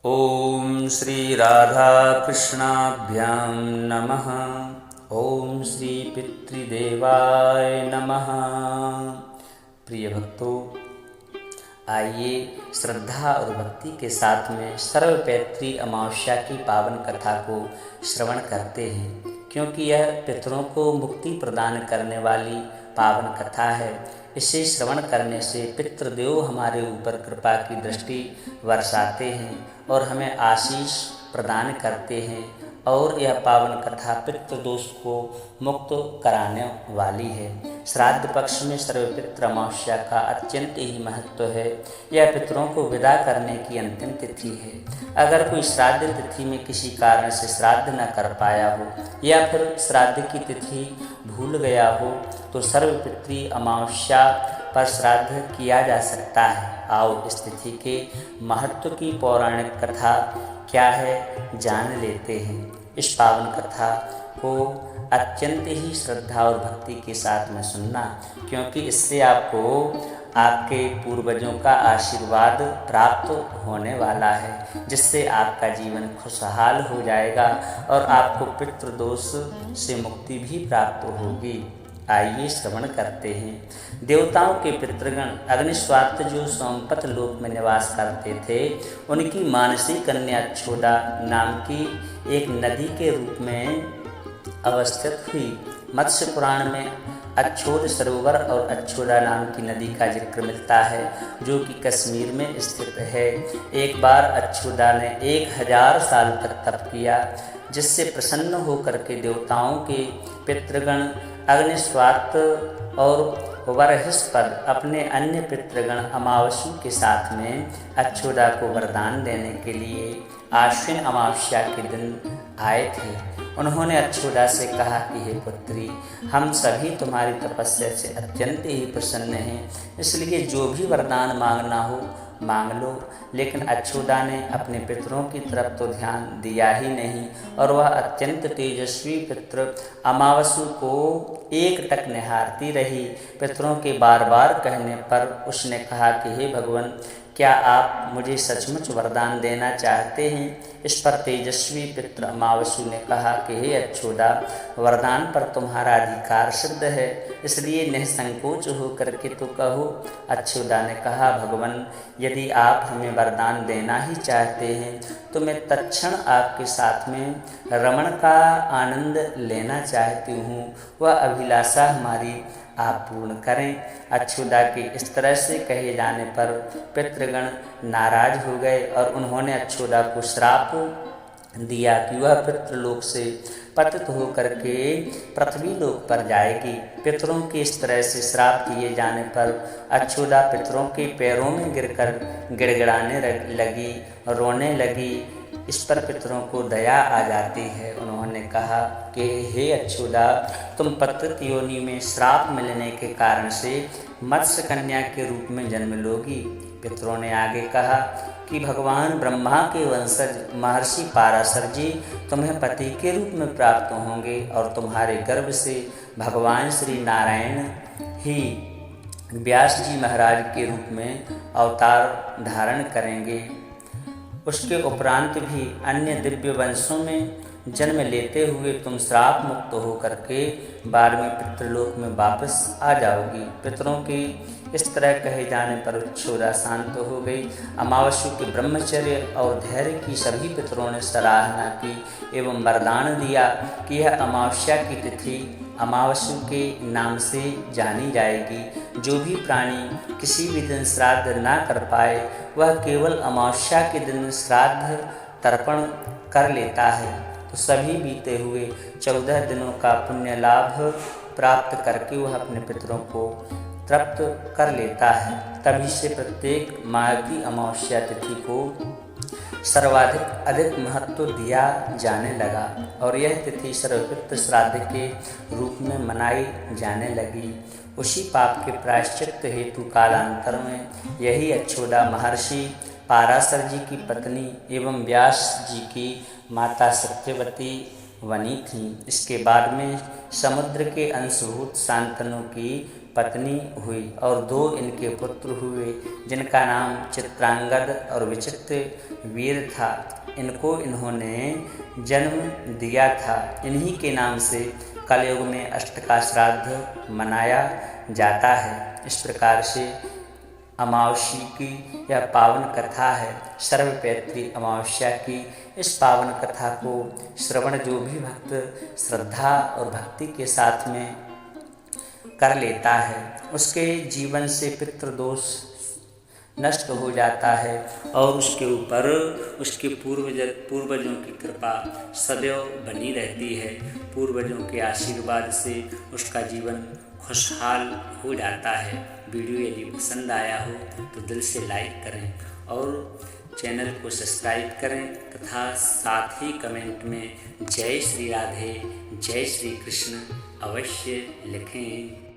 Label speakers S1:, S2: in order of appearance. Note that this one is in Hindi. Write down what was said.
S1: ओम श्री राधा कृष्णाभ्यां नमः। ओम श्री पितृदेवाय नमः। प्रिय भक्तों, आइए श्रद्धा और भक्ति के साथ में सर्वपितृ अमावस्या की पावन कथा को श्रवण करते हैं, क्योंकि यह पितरों को मुक्ति प्रदान करने वाली पावन कथा है। इसे श्रवण करने से पितृदेव हमारे ऊपर कृपा की दृष्टि बरसाते हैं और हमें आशीष प्रदान करते हैं, और यह पावन कथा पितृदोष को मुक्त कराने वाली है। श्राद्ध पक्ष में सर्वपितृ अमावस्या का अत्यंत ही महत्व है। यह पितरों को विदा करने की अंतिम तिथि है। अगर कोई श्राद्ध तिथि में किसी कारण से श्राद्ध न कर पाया हो या फिर श्राद्ध की तिथि भूल गया हो, तो सर्वपितृ अमावस्या पर श्राद्ध किया जा सकता है। आओ इस तिथि के महत्व की पौराणिक कथा क्या है जान लेते हैं। इस पावन कथा को अत्यंत ही श्रद्धा और भक्ति के साथ में सुनना, क्योंकि इससे आपको आपके पूर्वजों का आशीर्वाद प्राप्त होने वाला है, जिससे आपका जीवन खुशहाल हो जाएगा और आपको पितृदोष से मुक्ति भी प्राप्त होगी। आइए श्रवण करते हैं। देवताओं के पितृगण अग्निस्वात जो सोमपत लोक में निवास करते थे, उनकी मानसी कन्या अक्षोदा नाम की एक नदी के रूप में अवस्थित हुई। मत्स्य पुराण में अच्छोद सरोवर और अच्छोदा नाम की नदी का जिक्र मिलता है, जो कि कश्मीर में स्थित है। एक बार अच्छोदा ने 1000 साल तक तप किया, जिससे प्रसन्न होकर के देवताओं के पितृगण अग्निस्वात और वरहिष्पद अपने अन्य पितृगण अमावस्या के साथ में अच्छोदा को वरदान देने के लिए आश्विन अमावस्या के दिन आए थे। उन्होंने अच्छोदा से कहा कि हे पुत्री, हम सभी तुम्हारी तपस्या से अत्यंत ही प्रसन्न हैं, इसलिए जो भी वरदान मांगना हो मांग लो। लेकिन अच्छोदा ने अपने पितरों की तरफ तो ध्यान दिया ही नहीं, और वह अत्यंत तेजस्वी पितृ अमावस्या को एकटक निहारती रही। पितरों के बार बार कहने पर उसने कहा कि हे भगवान, क्या आप मुझे सचमुच वरदान देना चाहते हैं? इस पर तेजस्वी पितृ अमावस्या ने कहा कि हे अच्छोदा, वरदान पर तुम्हारा अधिकार सिद्ध है, इसलिए निसंकोच होकर के तो कहो। अच्छोदा ने कहा, भगवान, यदि आप हमें वरदान देना ही चाहते हैं तो मैं तत्क्षण आपके साथ में रमण का आनंद लेना चाहती हूँ। वह अभिलाषा हमारी आप पूर्ण करें। अच्छोदा के इस तरह से कहे जाने पर पितृगण नाराज हो गए और उन्होंने अच्छोदा को श्राप दिया कि वह पितृलोक से पतित होकर के पृथ्वी लोक पर जाएगी। पितरों के इस तरह से श्राप दिए जाने पर अच्छोदा पितरों के पैरों में गिरकर गिड़गिड़ाने लगी, रोने लगी। इस पर पितरों को दया आ जाती है। उन्होंने कहा कि हे अच्छोदा, तुम पतित योनि में श्राप मिलने के कारण से मत्स्य कन्या के रूप में जन्म लोगी। पितरों ने आगे कहा कि भगवान ब्रह्मा के वंशज महर्षि पाराशर जी तुम्हें पति के रूप में प्राप्त होंगे और तुम्हारे गर्भ से भगवान श्री नारायण ही व्यास जी महाराज के रूप में अवतार धारण करेंगे। उसके उपरांत भी अन्य दिव्य वंशों में जन्म लेते हुए तुम श्राप मुक्त होकर के बाद में पितृलोक में वापस आ जाओगी। पितरों के इस तरह कहे जाने पर अच्छोदा शांत हो गई। अमावस्या के ब्रह्मचर्य और धैर्य की सभी पितरों ने सराहना की एवं वरदान दिया कि यह अमावस्या की तिथि अमावस्या के नाम से जानी जाएगी। जो भी प्राणी किसी भी दिन श्राद्ध ना कर पाए, वह केवल अमावस्या के दिन श्राद्ध तर्पण कर लेता है, तो सभी बीते हुए 14 दिनों का पुण्य लाभ प्राप्त करके वह अपने पितरों को तृप्त कर लेता है। तभी से प्रत्येक माह की अमावस्या तिथि को अधिक महत्व दिया जाने लगा और यह तिथि सर्वपितृ श्राद्ध के रूप में मनाई जाने लगी। उसी पाप के प्रायश्चित हेतु कालांतर में यही अच्छोदा महर्षि पाराशर जी की पत्नी एवं व्यास जी की माता सत्यवती बनी थी। इसके बाद में समुद्र के अंशभूत शांतनु की पत्नी हुई और 2 इनके पुत्र हुए, जिनका नाम चित्रांगद और विचित्र वीर था। इनको इन्होंने जन्म दिया था। इन्हीं के नाम से कलयुग में अष्टका श्राद्ध मनाया जाता है। इस प्रकार से अमावस्या की यह पावन कथा है, सर्वपैत्री अमावस्या की। इस पावन कथा को श्रवण जो भी भक्त श्रद्धा और भक्ति के साथ में कर लेता है, उसके जीवन से पितृदोष नष्ट हो जाता है और उसके ऊपर उसके पूर्वजों की कृपा सदैव बनी रहती है। पूर्वजों के आशीर्वाद से उसका जीवन खुशहाल हो जाता है। वीडियो यदि पसंद आया हो तो दिल से लाइक करें और चैनल को सब्सक्राइब करें तथा साथ ही कमेंट में जय श्री राधे, जय श्री कृष्ण अवश्य लिखें।